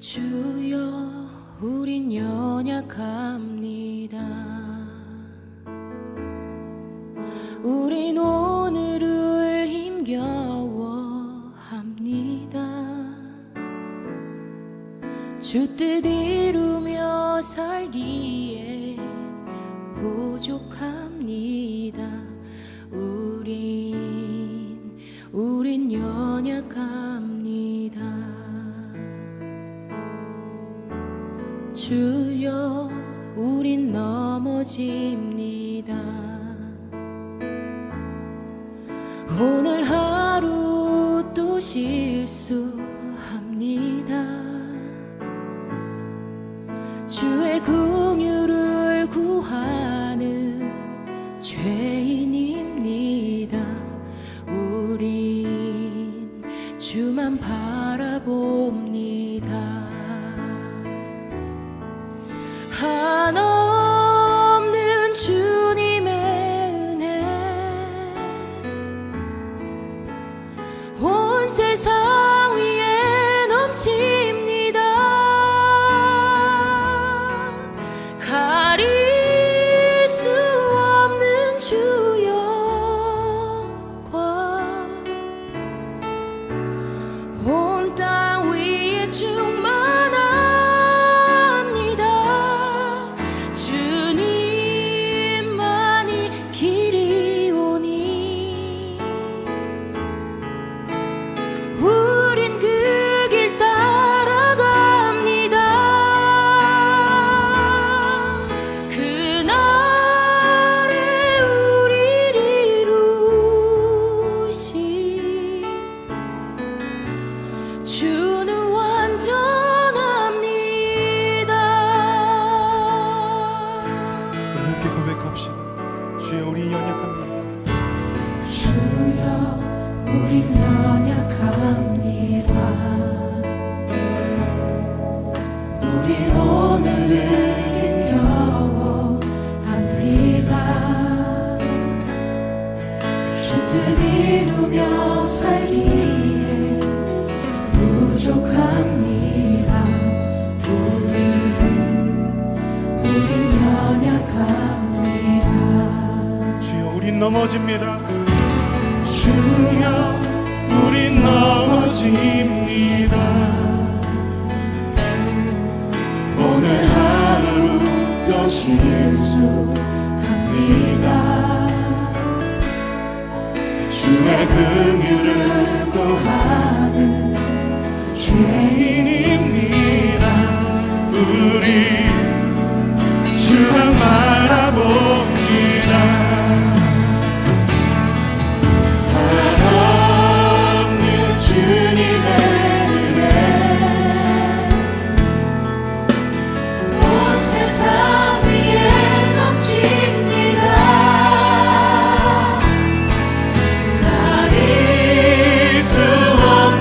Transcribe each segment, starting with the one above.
주여, 우린 연약합니다. 우린 오늘을 힘겨워합니다. 주 뜻 이루며 살기에 부족합니다. 우린 연약합니다. 주여, 우린 넘어집니다. 오늘 하루 또 실수합니다. 주의 긍휼을 구하는 죄인입니다. 우린 주만 바라봅니다. 한없는 주님의 은혜 온 세상 위에 넘칩니다. 가릴 수 없는 주 영광 온 땅 위에 충만합니다. 주님만이 길이오니 우린 그 길 따라갑니다. 그날에 우리를 이루신 주는 완전합니다. 함께 고백합시다. 주여, 우리 연약합니다. 주여, 우린 연약합니다. 우린 오늘을 힘겨워합니다. 주 뜻 이루며 살기에 부족합니다. 우린 연약합니다. 주여, 우린 넘어집니다. 주여, 우린 넘어집니다. 오늘 하루 또 실수합니다. 주의 긍휼을 구하는 죄인입니다. 우리 주만 바라봅니다. 한없는 주님의 은혜 온 세상 위에 넘칩니다. 가릴 수 없는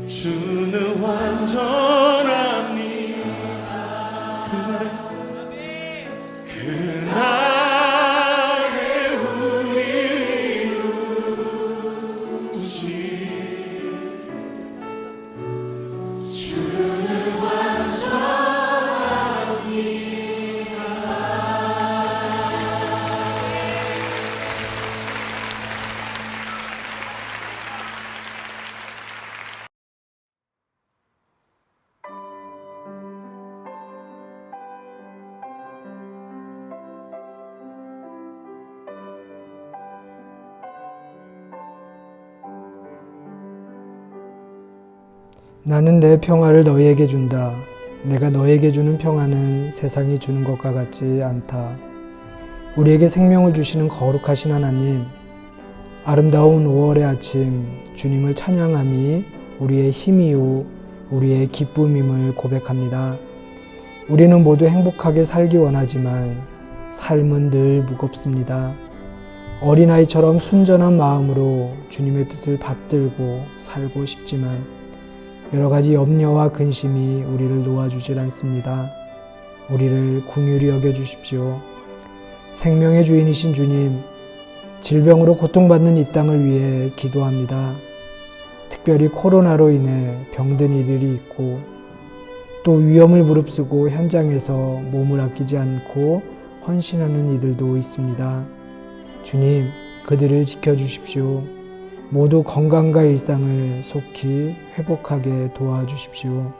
주는 완전합니다. 그날에 우리 이루시 주는 나는 내 평화를 너희에게 준다. 내가 너희에게 주는 평화는 세상이 주는 것과 같지 않다. 우리에게 생명을 주시는 거룩하신 하나님, 아름다운 5월의 아침 주님을 찬양함이 우리의 힘이요 우리의 기쁨임을 고백합니다. 우리는 모두 행복하게 살기 원하지만 삶은 늘 무겁습니다. 어린아이처럼 순전한 마음으로 주님의 뜻을 받들고 살고 싶지만 여러 가지 염려와 근심이 우리를 놓아주질 않습니다. 우리를 긍휼히 여겨주십시오. 생명의 주인이신 주님, 질병으로 고통받는 이 땅을 위해 기도합니다. 특별히 코로나로 인해 병든 이들이 있고 또 위험을 무릅쓰고 현장에서 몸을 아끼지 않고 헌신하는 이들도 있습니다. 주님, 그들을 지켜주십시오. 모두 건강과 일상을 속히 회복하게 도와주십시오.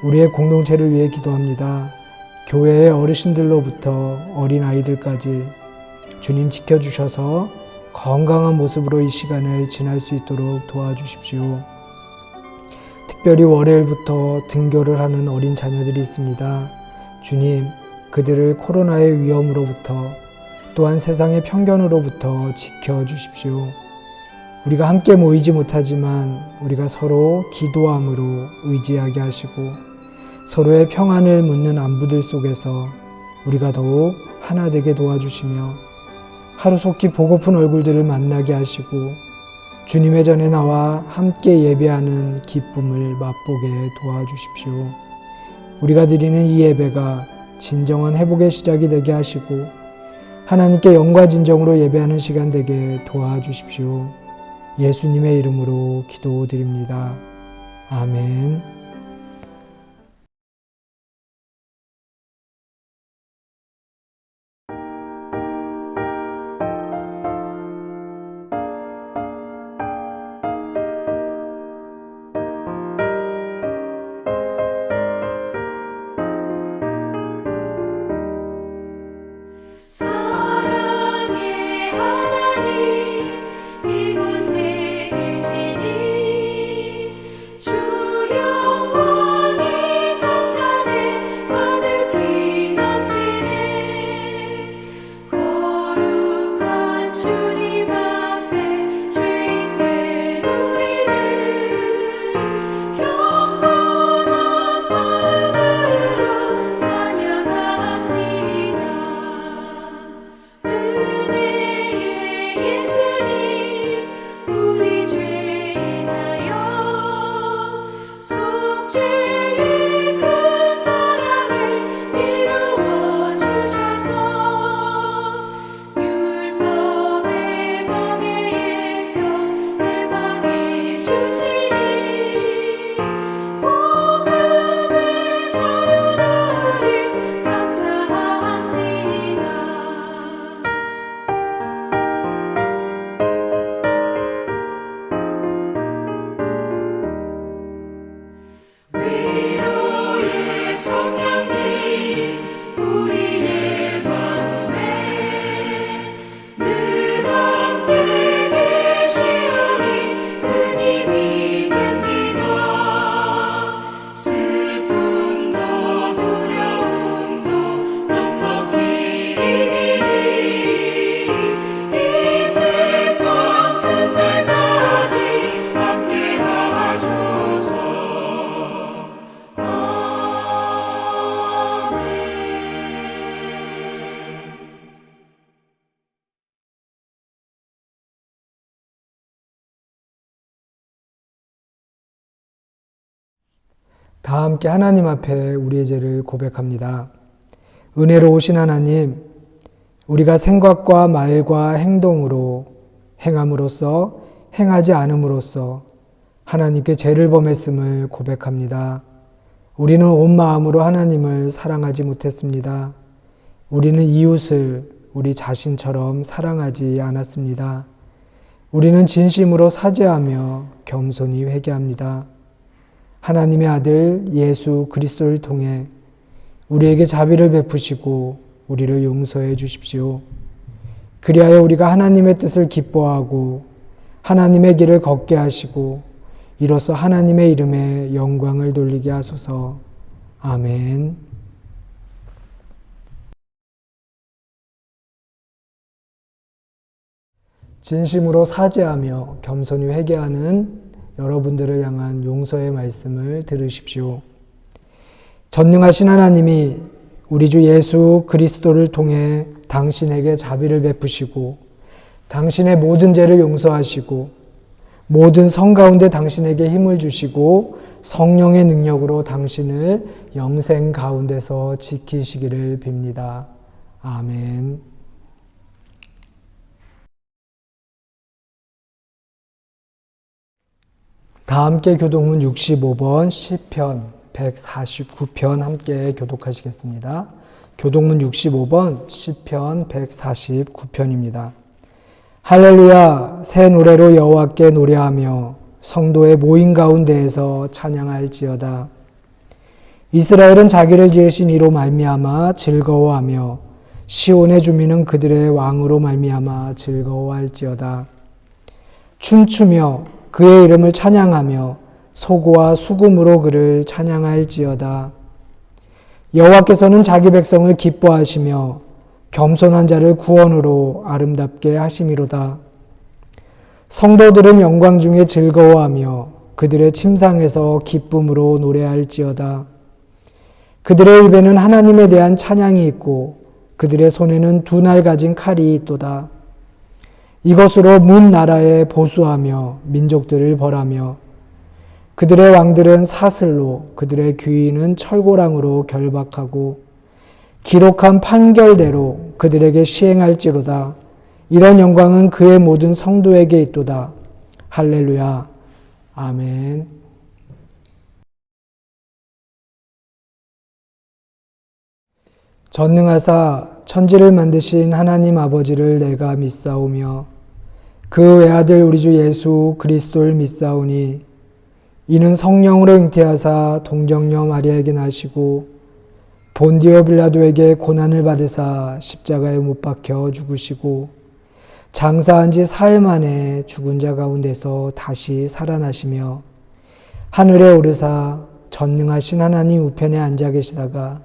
우리의 공동체를 위해 기도합니다. 교회의 어르신들로부터 어린아이들까지 주님 지켜주셔서 건강한 모습으로 이 시간을 지날 수 있도록 도와주십시오. 특별히 월요일부터 등교를 하는 어린 자녀들이 있습니다. 주님, 그들을 코로나의 위험으로부터 또한 세상의 편견으로부터 지켜주십시오. 우리가 함께 모이지 못하지만 우리가 서로 기도함으로 의지하게 하시고 서로의 평안을 묻는 안부들 속에서 우리가 더욱 하나 되게 도와주시며 하루속히 보고픈 얼굴들을 만나게 하시고 주님의 전에 나와 함께 예배하는 기쁨을 맛보게 도와주십시오. 우리가 드리는 이 예배가 진정한 회복의 시작이 되게 하시고 하나님께 영과 진정으로 예배하는 시간 되게 도와주십시오. 예수님의 이름으로 기도드립니다. 아멘. 사랑의 하나님 이곳에 계시니 주여 다 함께 하나님 앞에 우리의 죄를 고백합니다. 은혜로우신 하나님, 우리가 생각과 말과 행동으로 행함으로써 행하지 않음으로써 하나님께 죄를 범했음을 고백합니다. 우리는 온 마음으로 하나님을 사랑하지 못했습니다. 우리는 이웃을 우리 자신처럼 사랑하지 않았습니다. 우리는 진심으로 사죄하며 겸손히 회개합니다. 하나님의 아들 예수 그리스도를 통해 우리에게 자비를 베푸시고 우리를 용서해 주십시오. 그리하여 우리가 하나님의 뜻을 기뻐하고 하나님의 길을 걷게 하시고 이로써 하나님의 이름에 영광을 돌리게 하소서. 아멘. 진심으로 사죄하며 겸손히 회개하는 여러분들을 향한 용서의 말씀을 들으십시오. 전능하신 하나님이 우리 주 예수 그리스도를 통해 당신에게 자비를 베푸시고 당신의 모든 죄를 용서하시고 모든 성 가운데 당신에게 힘을 주시고 성령의 능력으로 당신을 영생 가운데서 지키시기를 빕니다. 아멘. 다 함께 교독문 65번 시편 149편 함께 교독하시겠습니다. 교독문 65번 시편 149편입니다. 할렐루야, 새 노래로 여호와께 노래하며 성도의 모임 가운데에서 찬양할지어다. 이스라엘은 자기를 지으신 이로 말미암아 즐거워하며 시온의 주민은 그들의 왕으로 말미암아 즐거워할지어다. 춤추며 그의 이름을 찬양하며 소고와 수금으로 그를 찬양할지어다. 여호와께서는 자기 백성을 기뻐하시며 겸손한 자를 구원으로 아름답게 하심이로다. 성도들은 영광 중에 즐거워하며 그들의 침상에서 기쁨으로 노래할지어다. 그들의 입에는 하나님에 대한 찬양이 있고 그들의 손에는 두 날 가진 칼이 있도다. 이것으로 문 나라에 보수하며 민족들을 벌하며 그들의 왕들은 사슬로 그들의 귀인은 철고랑으로 결박하고 기록한 판결대로 그들에게 시행할지로다. 이런 영광은 그의 모든 성도에게 있도다. 할렐루야. 아멘. 전능하사 천지를 만드신 하나님 아버지를 내가 믿사오며 그 외아들 우리 주 예수 그리스도를 믿사오니 이는 성령으로 잉태하사 동정녀 마리아에게 나시고 본디오 빌라도에게 고난을 받으사 십자가에 못 박혀 죽으시고 장사한 지 사흘 만에 죽은 자 가운데서 다시 살아나시며 하늘에 오르사 전능하신 하나님 우편에 앉아 계시다가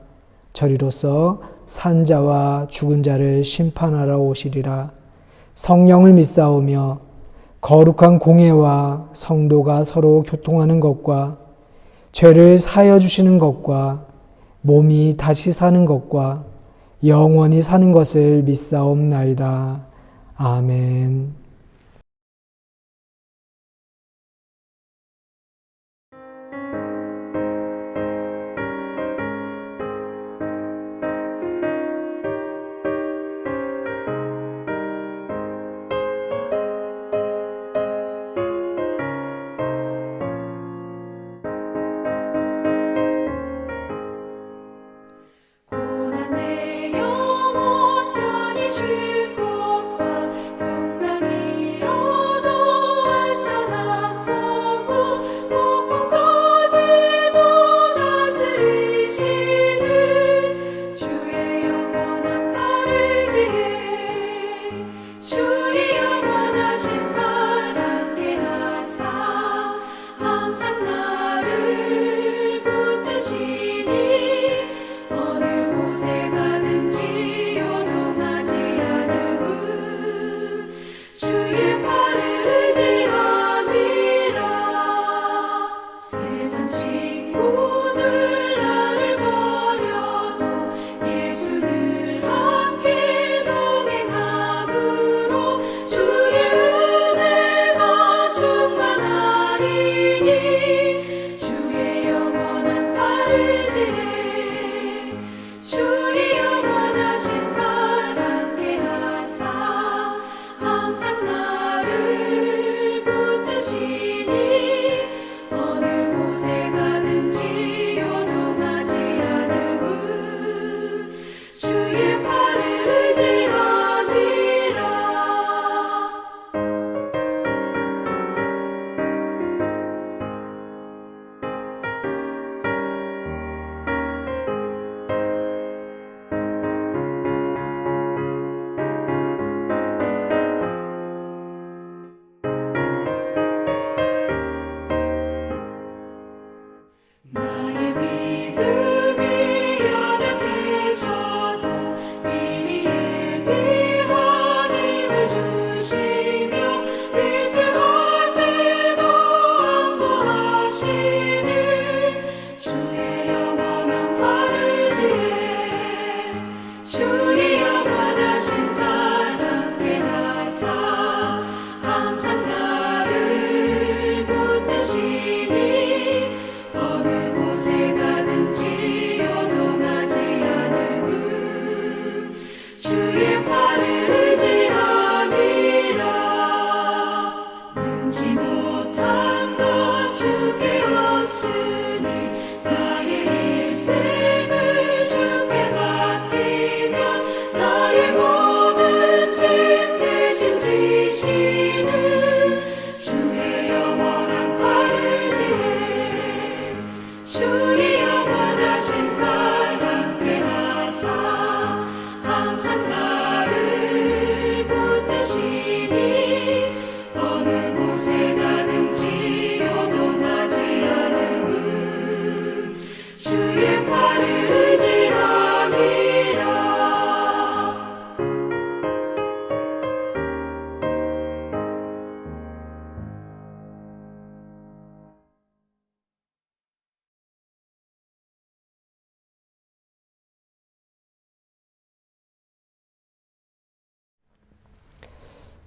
저리로서 산 자와 죽은 자를 심판하러 오시리라. 성령을 믿사오며 거룩한 공회와 성도가 서로 교통하는 것과 죄를 사하여 주시는 것과 몸이 다시 사는 것과 영원히 사는 것을 믿사옵나이다. 아멘. 고난 내 영혼 편히 쉴 곳과 분명히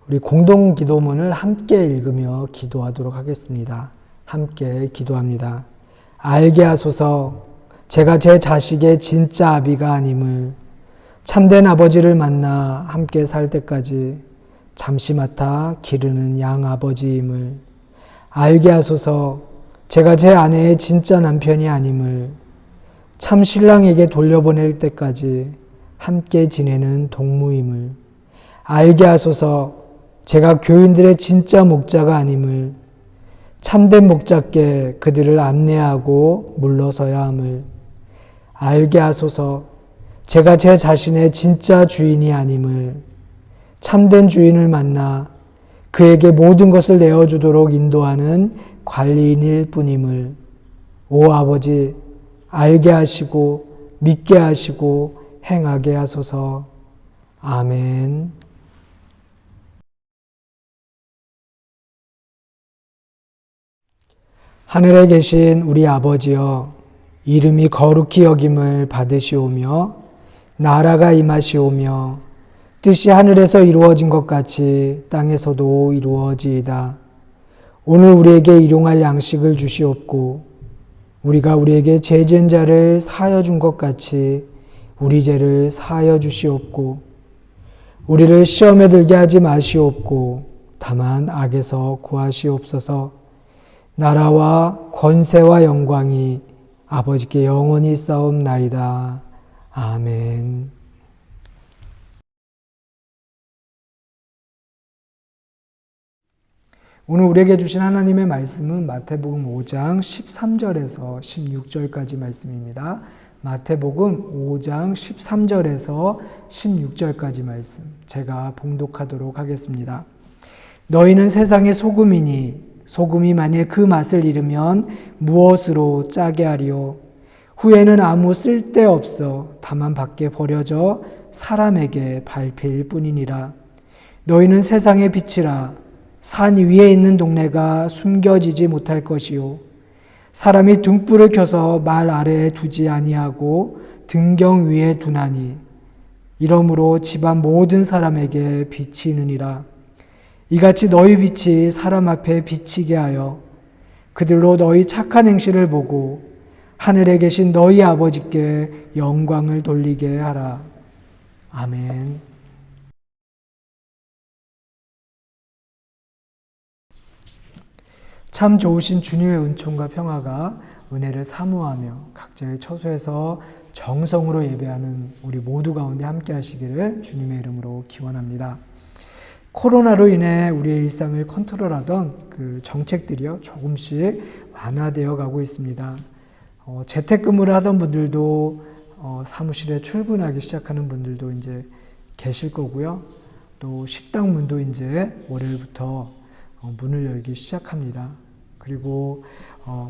우리 공동 기도문을 함께 읽으며 기도하도록 하겠습니다. 함께 기도합니다. 알게 하소서 제가 제 자식의 진짜 아비가 아님을, 참된 아버지를 만나 함께 살 때까지 잠시 맡아 기르는 양 아버지임을 알게 하소서. 제가 제 아내의 진짜 남편이 아님을, 참 신랑에게 돌려보낼 때까지 함께 지내는 동무임을 알게 하소서. 제가 교인들의 진짜 목자가 아님을, 참된 목자께 그들을 안내하고 물러서야 함을 알게 하소서. 제가 제 자신의 진짜 주인이 아님을, 참된 주인을 만나 그에게 모든 것을 내어주도록 인도하는 관리인일 뿐임을 오 아버지 알게 하시고 믿게 하시고 행하게 하소서. 아멘. 하늘에 계신 우리 아버지여, 이름이 거룩히 여김을 받으시오며 나라가 임하시오며 뜻이 하늘에서 이루어진 것 같이 땅에서도 이루어지이다. 오늘 우리에게 일용할 양식을 주시옵고 우리가 우리에게 죄 지은 자를 사하여 준 것 같이 우리 죄를 사하여 주시옵고 우리를 시험에 들게 하지 마시옵고 다만 악에서 구하시옵소서. 나라와 권세와 영광이 아버지께 영원히 싸움나이다. 아멘. 오늘 우리에게 주신 하나님의 말씀은 마태복음 5장 13절에서 16절까지 말씀입니다. 마태복음 5장 13절에서 16절까지 말씀 제가 봉독하도록 하겠습니다. 너희는 세상의 소금이니 소금이 만일 그 맛을 잃으면 무엇으로 짜게 하리요? 후에는 아무 쓸데없어 다만 밖에 버려져 사람에게 밟힐 뿐이니라. 너희는 세상의 빛이라. 산 위에 있는 동네가 숨겨지지 못할 것이요 사람이 등불을 켜서 말 아래에 두지 아니하고 등경 위에 두나니 이러므로 집안 모든 사람에게 빛이 있느니라. 이같이 너희 빛이 사람 앞에 비치게 하여 그들로 너희 착한 행실을 보고 하늘에 계신 너희 아버지께 영광을 돌리게 하라. 아멘. 참 좋으신 주님의 은총과 평화가 은혜를 사모하며 각자의 처소에서 정성으로 예배하는 우리 모두 가운데 함께 하시기를 주님의 이름으로 기원합니다. 코로나로 인해 우리의 일상을 컨트롤하던 그 정책들이요 조금씩 완화되어 가고 있습니다. 재택근무를 하던 분들도 사무실에 출근하기 시작하는 분들도 이제 계실 거고요. 또 식당 문도 이제 월요일부터 문을 열기 시작합니다. 그리고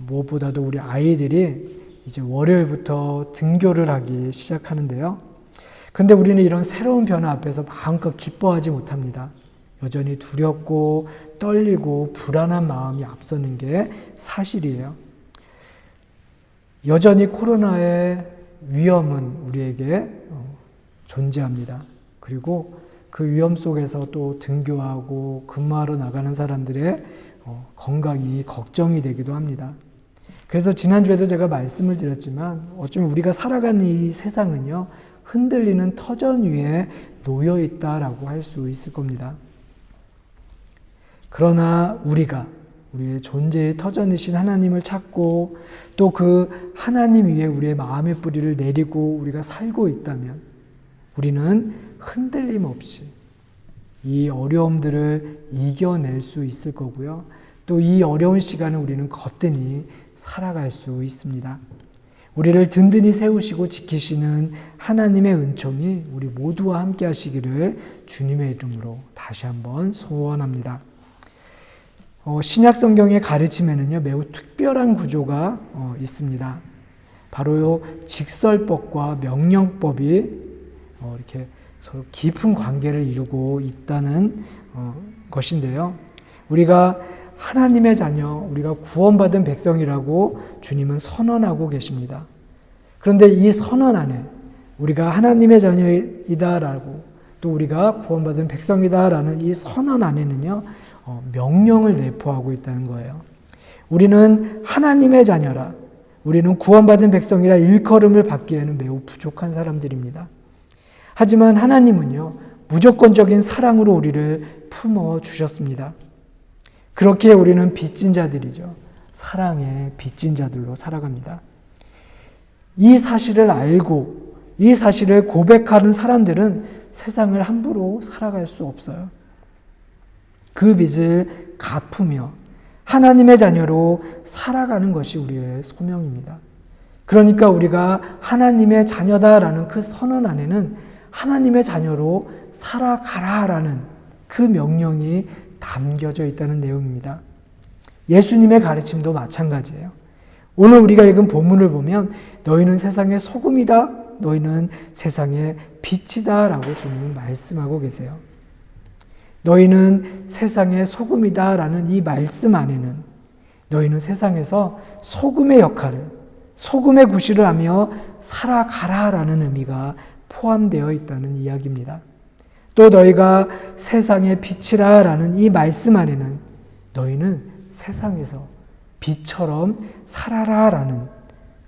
무엇보다도 우리 아이들이 이제 월요일부터 등교를 하기 시작하는데요. 그런데 우리는 이런 새로운 변화 앞에서 마음껏 기뻐하지 못합니다. 여전히 두렵고 떨리고 불안한 마음이 앞서는 게 사실이에요. 여전히 코로나의 위험은 우리에게 존재합니다. 그리고 그 위험 속에서 또 등교하고 근무하러 나가는 사람들의 건강이 걱정이 되기도 합니다. 그래서 지난주에도 제가 말씀을 드렸지만 어쩌면 우리가 살아가는 이 세상은요 흔들리는 터전 위에 놓여 있다라고 할 수 있을 겁니다. 그러나 우리가 우리의 존재의 터전이신 하나님을 찾고 또 그 하나님 위에 우리의 마음의 뿌리를 내리고 우리가 살고 있다면 우리는 흔들림 없이 이 어려움들을 이겨낼 수 있을 거고요. 또 이 어려운 시간을 우리는 거뜬히 살아갈 수 있습니다. 우리를 든든히 세우시고 지키시는 하나님의 은총이 우리 모두와 함께 하시기를 주님의 이름으로 다시 한번 소원합니다. 신약 성경의 가르침에는요 매우 특별한 구조가 있습니다. 바로 요 직설법과 명령법이 이렇게 서로 깊은 관계를 이루고 있다는 것인데요. 우리가 하나님의 자녀, 우리가 구원받은 백성이라고 주님은 선언하고 계십니다. 그런데 이 선언 안에 우리가 하나님의 자녀이다라고 또 우리가 구원받은 백성이다라는 이 선언 안에는요, 명령을 내포하고 있다는 거예요. 우리는 하나님의 자녀라. 우리는 구원받은 백성이라 일컬음을 받기에는 매우 부족한 사람들입니다. 하지만 하나님은요, 무조건적인 사랑으로 우리를 품어 주셨습니다. 그렇기에 우리는 빚진 자들이죠. 사랑의 빚진 자들로 살아갑니다. 이 사실을 알고 이 사실을 고백하는 사람들은 세상을 함부로 살아갈 수 없어요. 그 빚을 갚으며 하나님의 자녀로 살아가는 것이 우리의 소명입니다. 그러니까 우리가 하나님의 자녀다라는 그 선언 안에는 하나님의 자녀로 살아가라라는 그 명령이 담겨져 있다는 내용입니다. 예수님의 가르침도 마찬가지예요. 오늘 우리가 읽은 본문을 보면 너희는 세상의 소금이다, 너희는 세상의 빛이다 라고 주님은 말씀하고 계세요. 너희는 세상의 소금이다 라는 이 말씀 안에는 너희는 세상에서 소금의 역할을, 소금의 구실을 하며 살아가라 라는 의미가 포함되어 있다는 이야기입니다. 또 너희가 세상의 빛이라 라는 이 말씀 안에는 너희는 세상에서 빛처럼 살아라 라는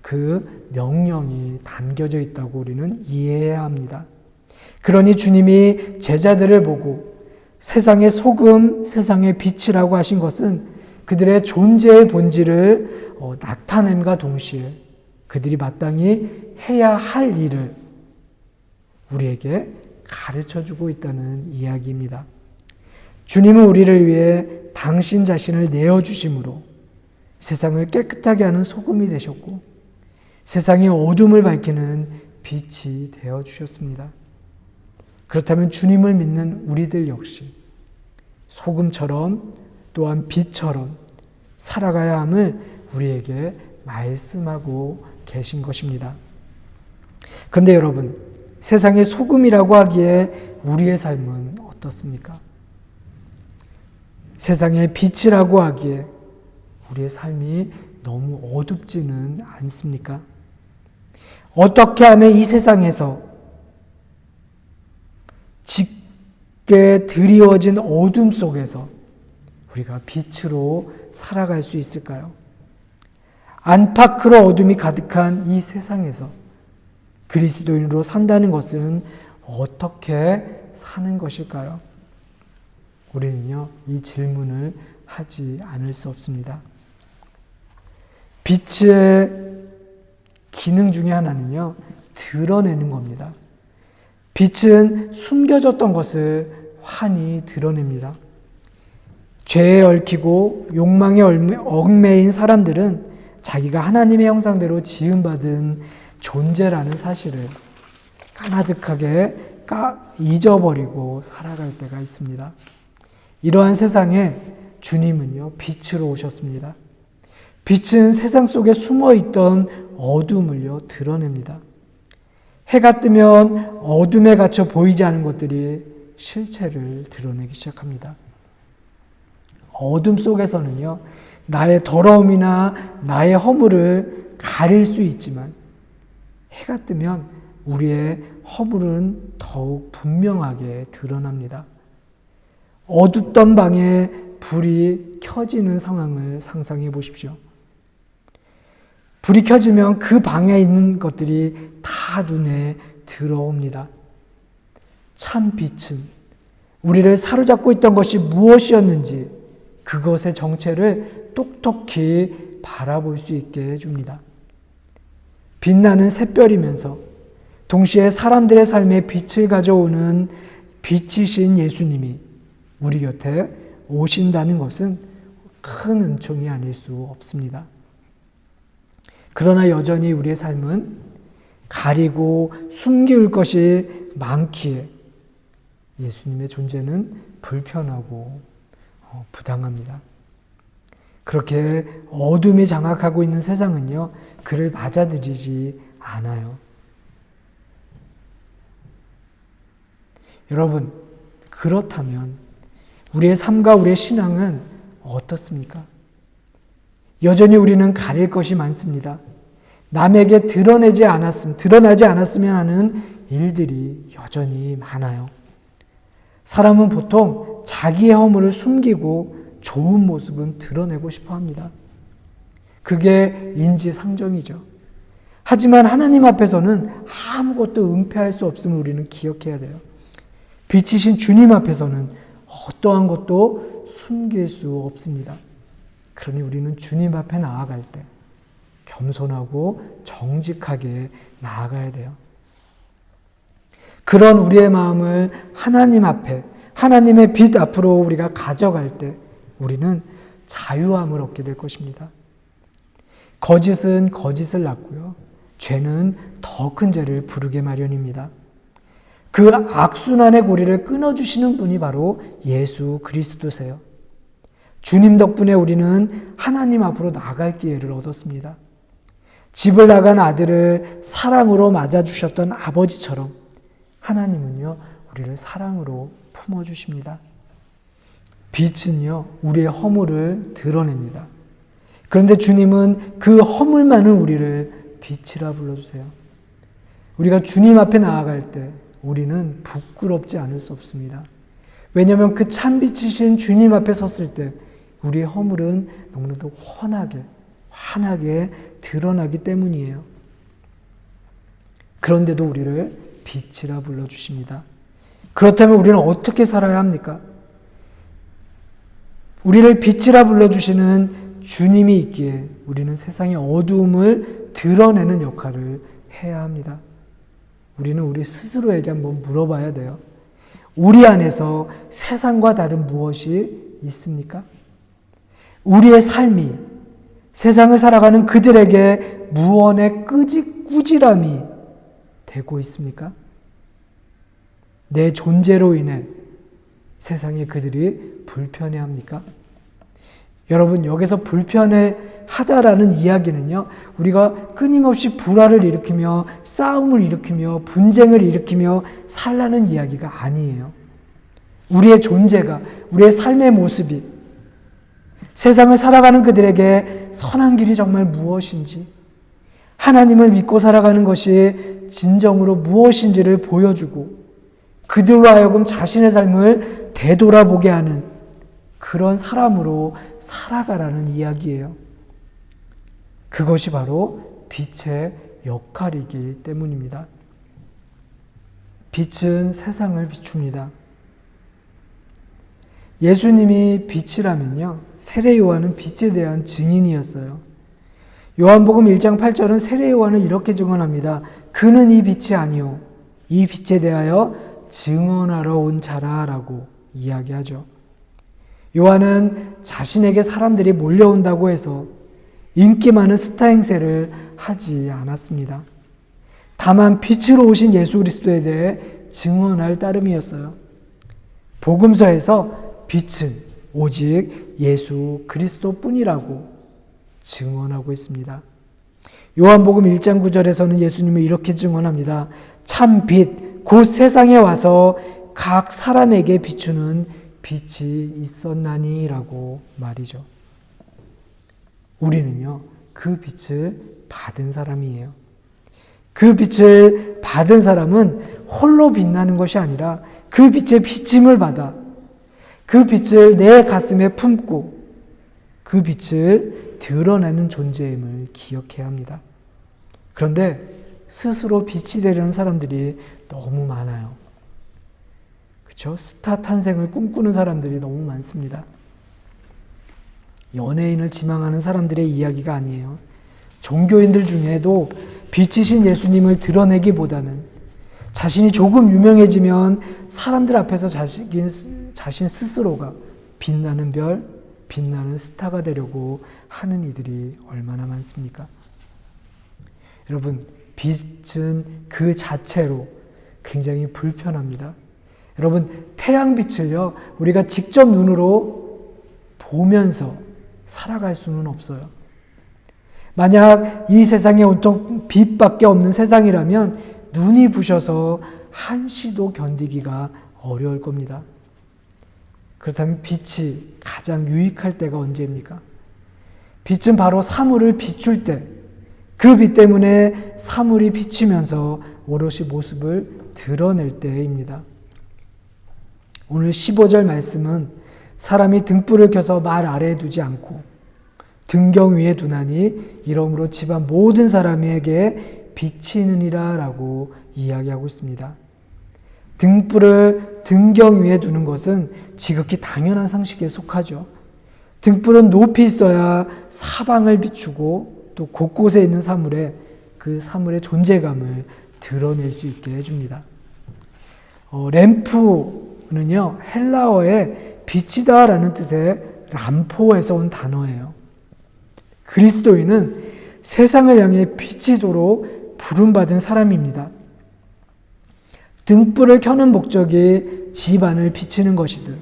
그 명령이 담겨져 있다고 우리는 이해해야 합니다. 그러니 주님이 제자들을 보고 세상의 소금, 세상의 빛이라고 하신 것은 그들의 존재의 본질을 나타냄과 동시에 그들이 마땅히 해야 할 일을 우리에게 가르쳐주고 있다는 이야기입니다. 주님은 우리를 위해 당신 자신을 내어주심으로 세상을 깨끗하게 하는 소금이 되셨고 세상의 어둠을 밝히는 빛이 되어주셨습니다. 그렇다면 주님을 믿는 우리들 역시 소금처럼 또한 빛처럼 살아가야 함을 우리에게 말씀하고 계신 것입니다. 그런데 여러분, 세상의 소금이라고 하기에 우리의 삶은 어떻습니까? 세상의 빛이라고 하기에 우리의 삶이 너무 어둡지는 않습니까? 어떻게 하면 이 세상에서 짙게 드리워진 어둠 속에서 우리가 빛으로 살아갈 수 있을까요? 안팎으로 어둠이 가득한 이 세상에서 그리스도인으로 산다는 것은 어떻게 사는 것일까요? 우리는요, 이 질문을 하지 않을 수 없습니다. 빛의 기능 중에 하나는요, 드러내는 겁니다. 빛은 숨겨졌던 것을 환히 드러냅니다. 죄에 얽히고 욕망에 얽매인 사람들은 자기가 하나님의 형상대로 지음받은 존재라는 사실을 까마득하게 잊어버리고 살아갈 때가 있습니다. 이러한 세상에 주님은요, 빛으로 오셨습니다. 빛은 세상 속에 숨어있던 어둠을요, 드러냅니다. 해가 뜨면 어둠에 갇혀 보이지 않은 것들이 실체를 드러내기 시작합니다. 어둠 속에서는요, 나의 더러움이나 나의 허물을 가릴 수 있지만 해가 뜨면 우리의 허물은 더욱 분명하게 드러납니다. 어둡던 방에 불이 켜지는 상황을 상상해 보십시오. 불이 켜지면 그 방에 있는 것들이 다 눈에 들어옵니다. 참 빛은 우리를 사로잡고 있던 것이 무엇이었는지 그것의 정체를 똑똑히 바라볼 수 있게 해줍니다. 빛나는 샛별이면서 동시에 사람들의 삶에 빛을 가져오는 빛이신 예수님이 우리 곁에 오신다는 것은 큰 은총이 아닐 수 없습니다. 그러나 여전히 우리의 삶은 가리고 숨길 것이 많기에 예수님의 존재는 불편하고 부당합니다. 그렇게 어둠이 장악하고 있는 세상은요, 그를 맞아들이지 않아요. 여러분, 그렇다면 우리의 삶과 우리의 신앙은 어떻습니까? 여전히 우리는 가릴 것이 많습니다. 남에게 드러나지 않았으면 하는 일들이 여전히 많아요. 사람은 보통 자기의 허물을 숨기고 좋은 모습은 드러내고 싶어 합니다. 그게 인지상정이죠. 하지만 하나님 앞에서는 아무것도 은폐할 수 없음을 우리는 기억해야 돼요. 빛이신 주님 앞에서는 어떠한 것도 숨길 수 없습니다. 그러니 우리는 주님 앞에 나아갈 때 겸손하고 정직하게 나아가야 돼요. 그런 우리의 마음을 하나님 앞에, 하나님의 빛 앞으로 우리가 가져갈 때 우리는 자유함을 얻게 될 것입니다. 거짓은 거짓을 낳고요. 죄는 더 큰 죄를 부르게 마련입니다. 그 악순환의 고리를 끊어주시는 분이 바로 예수 그리스도세요. 주님 덕분에 우리는 하나님 앞으로 나갈 기회를 얻었습니다. 집을 나간 아들을 사랑으로 맞아주셨던 아버지처럼 하나님은요, 우리를 사랑으로 품어주십니다. 빛은요, 우리의 허물을 드러냅니다. 그런데 주님은 그 허물 많은 우리를 빛이라 불러주세요. 우리가 주님 앞에 나아갈 때 우리는 부끄럽지 않을 수 없습니다. 왜냐하면 그 참빛이신 주님 앞에 섰을 때 우리의 허물은 너무나도 환하게 드러나기 때문이에요. 그런데도 우리를 빛이라 불러주십니다. 그렇다면 우리는 어떻게 살아야 합니까? 우리를 빛이라 불러주시는 주님이 있기에 우리는 세상의 어두움을 드러내는 역할을 해야 합니다. 우리는 우리 스스로에게 한번 물어봐야 돼요. 우리 안에서 세상과 다른 무엇이 있습니까? 우리의 삶이 세상을 살아가는 그들에게 무언의 꾸지람이 되고 있습니까? 내 존재로 인해 세상에 그들이 불편해합니까? 여러분, 여기서 불편해하다라는 이야기는요, 우리가 끊임없이 불화를 일으키며 싸움을 일으키며 분쟁을 일으키며 살라는 이야기가 아니에요. 우리의 존재가, 우리의 삶의 모습이 세상을 살아가는 그들에게 선한 길이 정말 무엇인지, 하나님을 믿고 살아가는 것이 진정으로 무엇인지를 보여주고 그들로 하여금 자신의 삶을 되돌아보게 하는 그런 사람으로 살아가라는 이야기예요. 그것이 바로 빛의 역할이기 때문입니다. 빛은 세상을 비춥니다. 예수님이 빛이라면요, 세례 요한은 빛에 대한 증인이었어요. 요한복음 1장 8절은 세례 요한을 이렇게 증언합니다. 그는 이 빛이 아니요 이 빛에 대하여 증언하러 온 자라 라고 이야기하죠. 요한은 자신에게 사람들이 몰려온다고 해서 인기 많은 스타 행세를 하지 않았습니다. 다만 빛으로 오신 예수 그리스도에 대해 증언할 따름이었어요. 복음서에서 빛은 오직 예수 그리스도뿐이라고 증언하고 있습니다. 요한복음 1장 9절에서는 예수님은 이렇게 증언합니다. 참 빛, 곧 세상에 와서 각 사람에게 비추는 빛이 있었나니 라고 말이죠. 우리는요, 그 빛을 받은 사람이에요. 그 빛을 받은 사람은 홀로 빛나는 것이 아니라 그 빛의 비침을 받아 그 빛을 내 가슴에 품고 그 빛을 드러내는 존재임을 기억해야 합니다. 그런데 스스로 빛이 되려는 사람들이 너무 많아요. 그렇죠? 스타 탄생을 꿈꾸는 사람들이 너무 많습니다. 연예인을 지망하는 사람들의 이야기가 아니에요. 종교인들 중에도 빛이신 예수님을 드러내기보다는 자신이 조금 유명해지면 사람들 앞에서 자신 스스로가 빛나는 별, 빛나는 스타가 되려고 하는 이들이 얼마나 많습니까? 여러분, 빛은 그 자체로 굉장히 불편합니다. 여러분, 태양빛을요, 우리가 직접 눈으로 보면서 살아갈 수는 없어요. 만약 이 세상에 온통 빛밖에 없는 세상이라면 눈이 부셔서 한시도 견디기가 어려울 겁니다. 그렇다면 빛이 가장 유익할 때가 언제입니까? 빛은 바로 사물을 비출 때, 그 빛 때문에 사물이 비치면서 오롯이 모습을 드러낼 때입니다. 오늘 15절 말씀은 사람이 등불을 켜서 말 아래에 두지 않고 등경 위에 두나니 이러므로 집안 모든 사람에게 비치느니라 라고 이야기하고 있습니다. 등불을 등경 위에 두는 것은 지극히 당연한 상식에 속하죠. 등불은 높이 있어야 사방을 비추고 또 곳곳에 있는 사물에 그 사물의 존재감을 드러낼 수 있게 해줍니다. 램프는요, 헬라어의 빛이다 라는 뜻의 람포에서 온 단어예요. 그리스도인은 세상을 향해 빛이도록 부름받은 사람입니다. 등불을 켜는 목적이 집안을 비치는 것이듯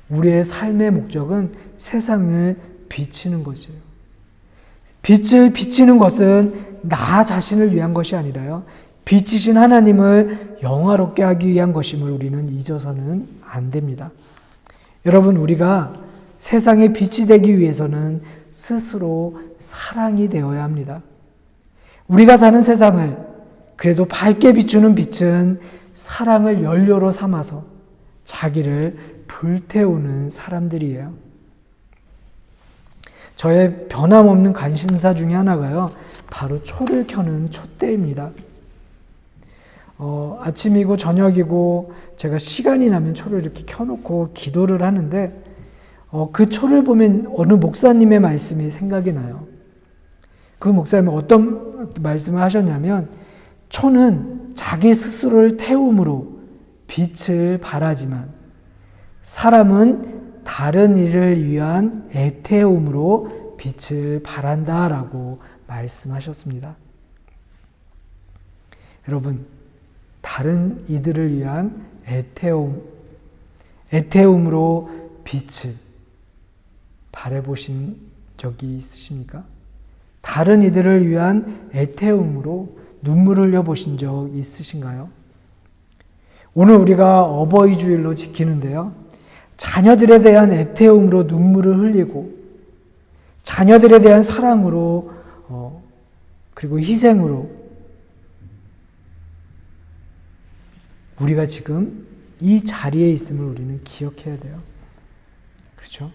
우리의 삶의 목적은 세상을 비치는 것이에요. 빛을 비치는 것은 나 자신을 위한 것이 아니라요, 빛이신 하나님을 영화롭게 하기 위한 것임을 우리는 잊어서는 안 됩니다. 여러분, 우리가 세상에 빛이 되기 위해서는 스스로 사랑이 되어야 합니다. 우리가 사는 세상을 그래도 밝게 비추는 빛은 사랑을 연료로 삼아서 자기를 불태우는 사람들이에요. 저의 변함없는 관심사 중에 하나가요, 바로 초를 켜는 촛대입니다. 아침이고 저녁이고 제가 시간이 나면 초를 이렇게 켜놓고 기도를 하는데 그 초를 보면 어느 목사님의 말씀이 생각이 나요. 그 목사님은 어떤 말씀을 하셨냐면, 초는 자기 스스로를 태움으로 빛을 발하지만 사람은 다른 이를 위한 애태움으로 빛을 발한다라고 말씀하셨습니다. 여러분, 다른 이들을 위한 애태움으로 빛을 발해보신 적이 있으십니까? 다른 이들을 위한 애태움으로 눈물을 흘려보신 적 있으신가요? 오늘 우리가 어버이 주일로 지키는데요, 자녀들에 대한 애태움으로 눈물을 흘리고 자녀들에 대한 사랑으로 그리고 희생으로 우리가 지금 이 자리에 있음을 우리는 기억해야 돼요. 그렇죠?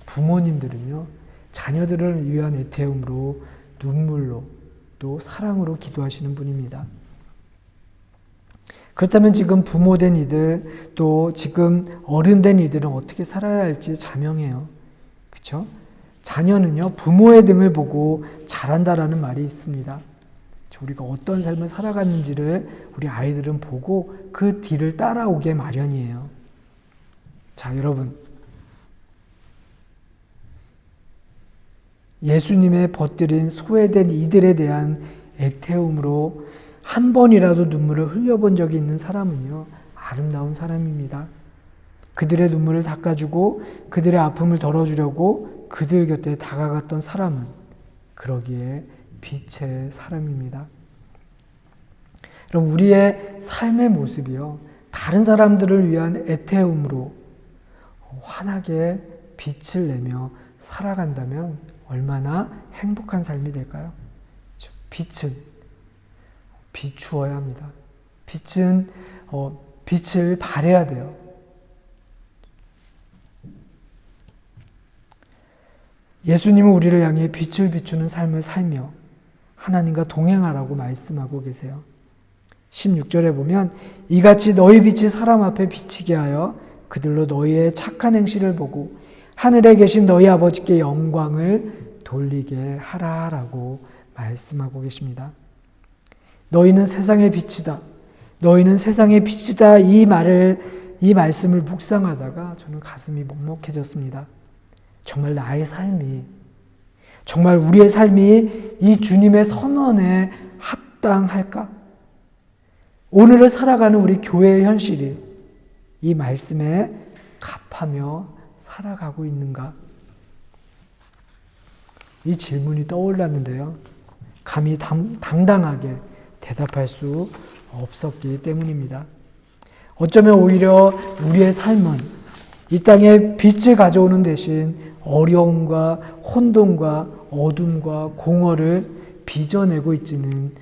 부모님들은요, 자녀들을 위한 애태움으로 눈물로 또 사랑으로 기도하시는 분입니다. 그렇다면 지금 부모된 이들, 또 지금 어른된 이들은 어떻게 살아야 할지 자명해요. 그렇죠? 자녀는요, 부모의 등을 보고 자란다라는 말이 있습니다. 우리가 어떤 삶을 살아가는지를 우리 아이들은 보고 그 뒤를 따라오게 마련이에요. 자, 여러분, 예수님의 벗들인 소외된 이들에 대한 애태움으로 한 번이라도 눈물을 흘려본 적이 있는 사람은요, 아름다운 사람입니다. 그들의 눈물을 닦아주고 그들의 아픔을 덜어주려고 그들 곁에 다가갔던 사람은 그러기에 빛의 사람입니다. 그럼 우리의 삶의 모습이요, 다른 사람들을 위한 애태움으로 환하게 빛을 내며 살아간다면 얼마나 행복한 삶이 될까요? 빛은 비추어야 합니다. 빛은 빛을 발해야 돼요. 예수님은 우리를 향해 빛을 비추는 삶을 살며 하나님과 동행하라고 말씀하고 계세요. 16절에 보면 이같이 너희 빛이 사람 앞에 비치게 하여 그들로 너희의 착한 행실을 보고 하늘에 계신 너희 아버지께 영광을 돌리게 하라라고 말씀하고 계십니다. 너희는 세상의 빛이다. 너희는 세상의 빛이다. 이 말씀을 묵상하다가 저는 가슴이 먹먹해졌습니다. 정말 나의 삶이, 정말 우리의 삶이 이 주님의 선언에 합당할까? 오늘을 살아가는 우리 교회의 현실이 이 말씀에 갑하며 살아가고 있는가? 이 질문이 떠올랐는데요, 감히 당당하게 대답할 수 없었기 때문입니다. 어쩌면 오히려 우리의 삶은 이 땅에 빛을 가져오는 대신 어려움과 혼돈과 어둠과 공허를 빚어내고 있지는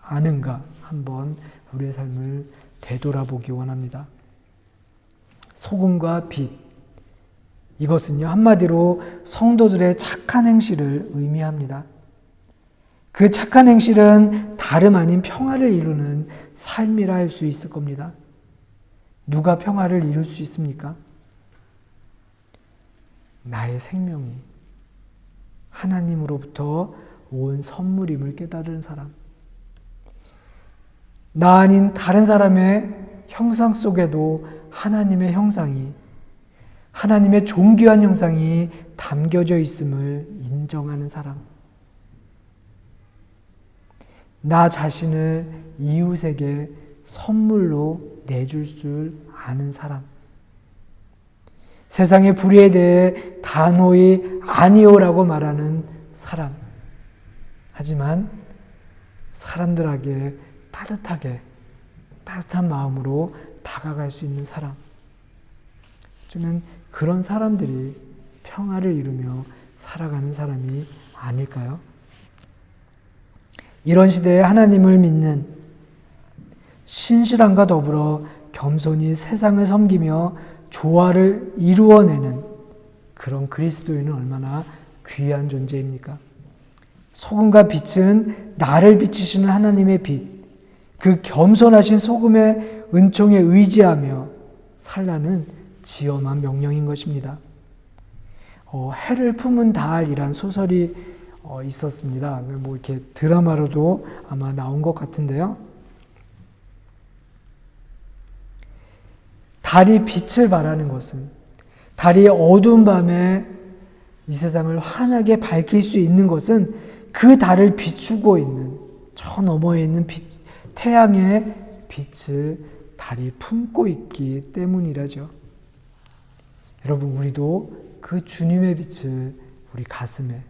않은가 한번 우리의 삶을 되돌아보기 원합니다. 소금과 빛, 이것은요 한마디로 성도들의 착한 행실을 의미합니다. 그 착한 행실은 다름 아닌 평화를 이루는 삶이라 할 수 있을 겁니다. 누가 평화를 이룰 수 있습니까? 나의 생명이 하나님으로부터 온 선물임을 깨달은 사람, 나 아닌 다른 사람의 형상 속에도 하나님의 형상이, 하나님의 존귀한 형상이 담겨져 있음을 인정하는 사람, 나 자신을 이웃에게 선물로 내줄 줄 아는 사람, 세상의 불의에 대해 단호히 아니오라고 말하는 사람, 하지만 사람들에게 따뜻한 마음으로 다가갈 수 있는 사람, 어쩌면 그런 사람들이 평화를 이루며 살아가는 사람이 아닐까요? 이런 시대에 하나님을 믿는 신실함과 더불어 겸손히 세상을 섬기며 조화를 이루어내는 그런 그리스도인은 얼마나 귀한 존재입니까? 소금과 빛은 나를 비치시는 하나님의 빛, 그 겸손하신 소금의 은총에 의지하며 살라는 지엄한 명령인 것입니다. 해를 품은 달이란 소설이 있었습니다. 뭐 이렇게 드라마로도 아마 나온 것 같은데요. 달이 빛을 발하는 것은, 달이 어두운 밤에 이 세상을 환하게 밝힐 수 있는 것은 그 달을 비추고 있는 저 너머에 있는 태양의 빛을 달이 품고 있기 때문이라죠. 여러분, 우리도 그 주님의 빛을 우리 가슴에,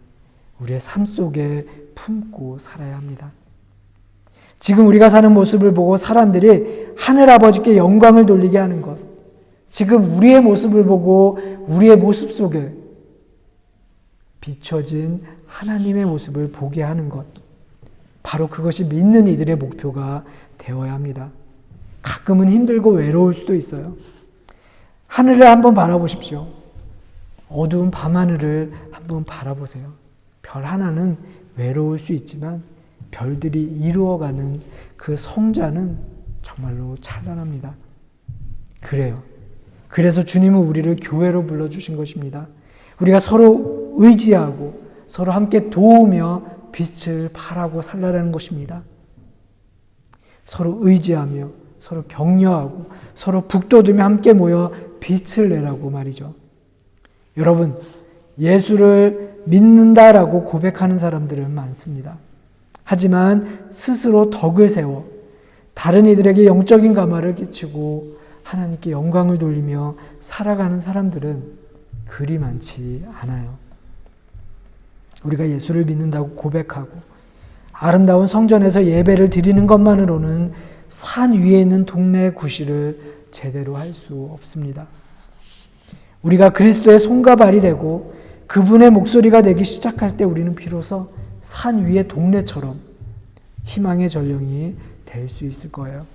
우리의 삶 속에 품고 살아야 합니다. 지금 우리가 사는 모습을 보고 사람들이 하늘아버지께 영광을 돌리게 하는 것, 지금 우리의 모습을 보고 우리의 모습 속에 비춰진 하나님의 모습을 보게 하는 것, 바로 그것이 믿는 이들의 목표가 되어야 합니다. 가끔은 힘들고 외로울 수도 있어요. 하늘을 한번 바라보십시오. 어두운 밤하늘을 한번 바라보세요. 별 하나는 외로울 수 있지만 별들이 이루어가는 그 성자는 정말로 찬란합니다. 그래요. 그래서 주님은 우리를 교회로 불러주신 것입니다. 우리가 서로 의지하고 서로 함께 도우며 빛을 발하고 살라는 것입니다. 서로 의지하며 서로 격려하고 서로 북돋우며 함께 모여 빛을 내라고 말이죠. 여러분, 예수를 믿는다라고 고백하는 사람들은 많습니다. 하지만 스스로 덕을 세워 다른 이들에게 영적인 감화를 끼치고 하나님께 영광을 돌리며 살아가는 사람들은 그리 많지 않아요. 우리가 예수를 믿는다고 고백하고 아름다운 성전에서 예배를 드리는 것만으로는 산 위에 있는 동네 구실을 제대로 할 수 없습니다. 우리가 그리스도의 손과 발이 되고 그분의 목소리가 되기 시작할 때 우리는 비로소 산 위의 동네처럼 희망의 전령이 될 수 있을 거예요.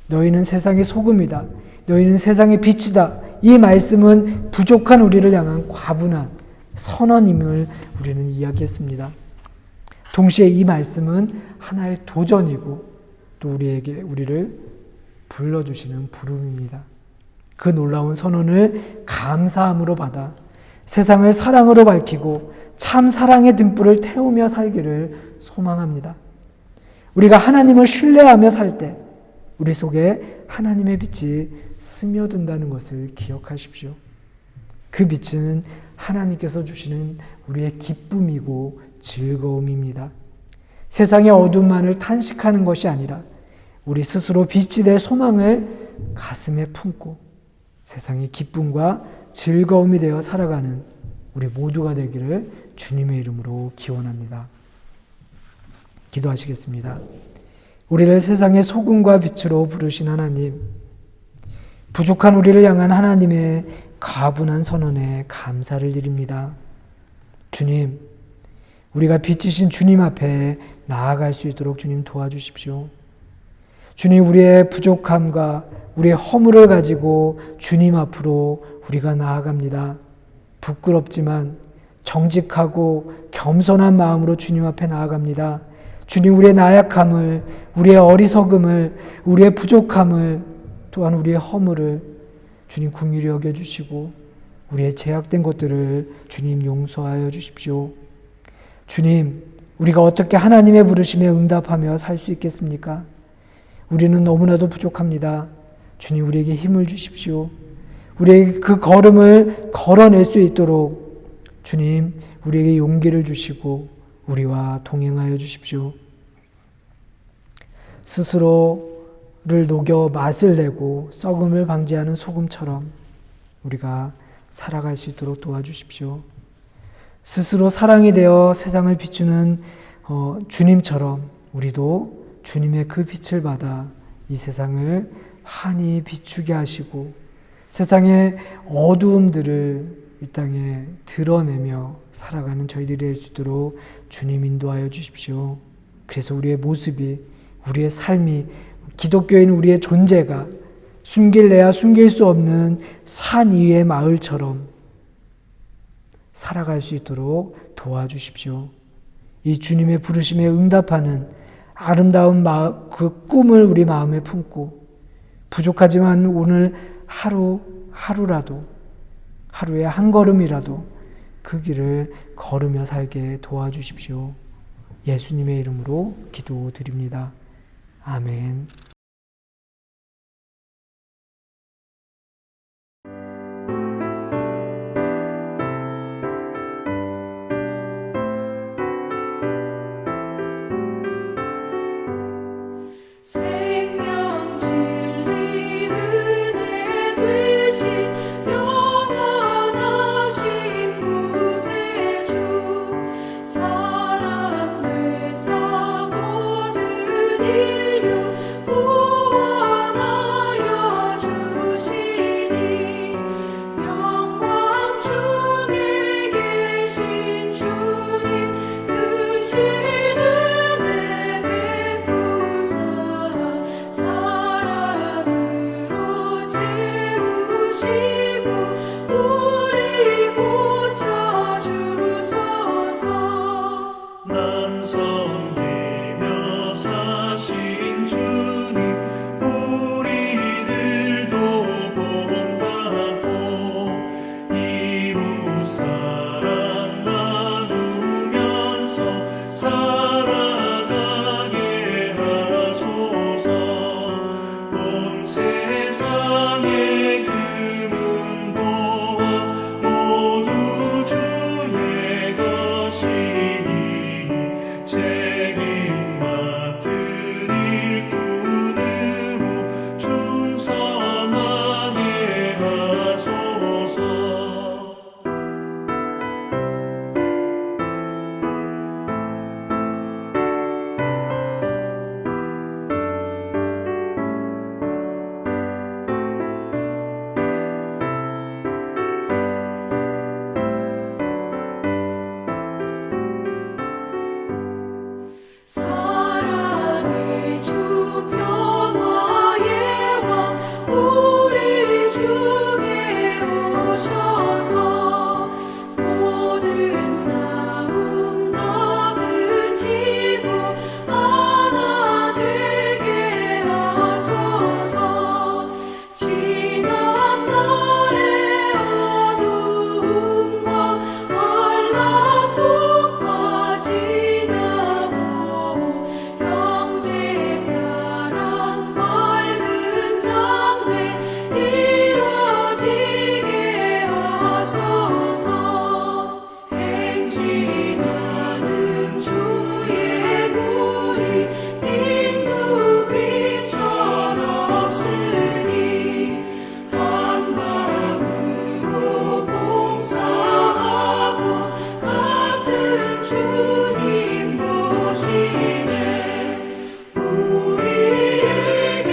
너희는 세상의 소금이다. 너희는 세상의 빛이다. 이 말씀은 부족한 우리를 향한 과분한 선언임을 우리는 이야기했습니다. 동시에 이 말씀은 하나의 도전이고 또 우리를 불러주시는 부름입니다. 그 놀라운 선언을 감사함으로 받아 세상을 사랑으로 밝히고 참 사랑의 등불을 태우며 살기를 소망합니다. 우리가 하나님을 신뢰하며 살 때 우리 속에 하나님의 빛이 스며든다는 것을 기억하십시오. 그 빛은 하나님께서 주시는 우리의 기쁨이고 즐거움입니다. 세상의 어둠만을 탄식하는 것이 아니라 우리 스스로 빛이 될 소망을 가슴에 품고 세상의 기쁨과 즐거움이 되어 살아가는 우리 모두가 되기를 주님의 이름으로 기원합니다. 기도하시겠습니다. 우리를 세상의 소금과 빛으로 부르신 하나님, 부족한 우리를 향한 하나님의 가분한 선언에 감사를 드립니다. 주님, 우리가 빛이신 주님 앞에 나아갈 수 있도록 주님 도와주십시오. 주님, 우리의 부족함과 우리의 허물을 가지고 주님 앞으로 우리가 나아갑니다. 부끄럽지만 정직하고 겸손한 마음으로 주님 앞에 나아갑니다. 주님, 우리의 나약함을, 우리의 어리석음을, 우리의 부족함을, 또한 우리의 허물을 주님 긍휼히 여겨주시고 우리의 제약된 것들을 주님 용서하여 주십시오. 주님, 우리가 어떻게 하나님의 부르심에 응답하며 살 수 있겠습니까? 우리는 너무나도 부족합니다. 주님, 우리에게 힘을 주십시오. 우리에게 그 걸음을 걸어낼 수 있도록 주님, 우리에게 용기를 주시고 우리와 동행하여 주십시오. 스스로를 녹여 맛을 내고 썩음을 방지하는 소금처럼 우리가 살아갈 수 있도록 도와주십시오. 스스로 사랑이 되어 세상을 비추는 주님처럼 우리도 주님의 그 빛을 받아 이 세상을 환히 비추게 하시고 세상의 어두움들을 이 땅에 드러내며 살아가는 저희들이 될 수 있도록 주님 인도하여 주십시오. 그래서 우리의 모습이, 우리의 삶이, 기독교인 우리의 존재가 숨길래야 숨길 수 없는 산 위의 마을처럼 살아갈 수 있도록 도와주십시오. 이 주님의 부르심에 응답하는 아름다운 그 꿈을 우리 마음에 품고 부족하지만 오늘 하루라도 하루에 한 걸음이라도 그 길을 걸으며 살게 도와주십시오. 예수님의 이름으로 기도드립니다. 아멘. 생명 진리 은혜 되신 영원하신 구세주 사람 되사 모든 인류 구원하여 주시니 영광 중에 계신 주님 그 신은혜 베푸사 사랑으로 채우시고 우리 고쳐주소서. 남 섬기며 사신 주님 우리들도 본받고 이웃 사랑 나누면서 살아가게 하소서. 온 세상의 금은보화 모두 주의 것이니 책임 맡을 일꾼으로 충성하게 하소서. 사랑의 주 평화의 왕 우리 중에 오셔서 모든 싸움 다 그치고 하나 되게 하소서. 지난 날의 어두움과 환란폭파 지나고 형제 사랑 밝은 장래 이루어지게 하소서. 행진하는 주의 무리 빈도 귀천 없으니 한 마음으로 봉사하고 같은 주님 모시네. 우리에게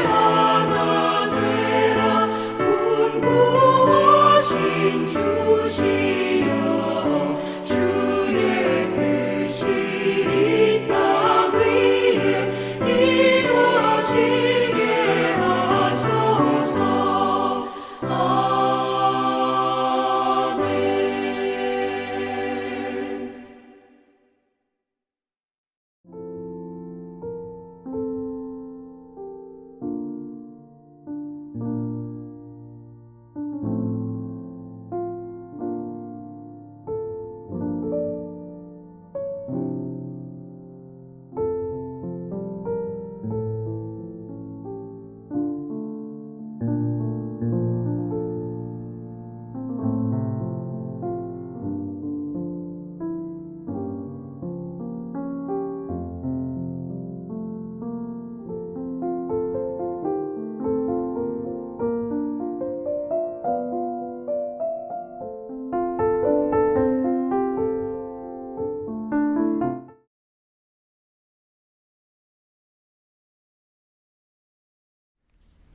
하나 되라 분부하신 주시여. 주의 뜻이 이 땅 위에 이루어지게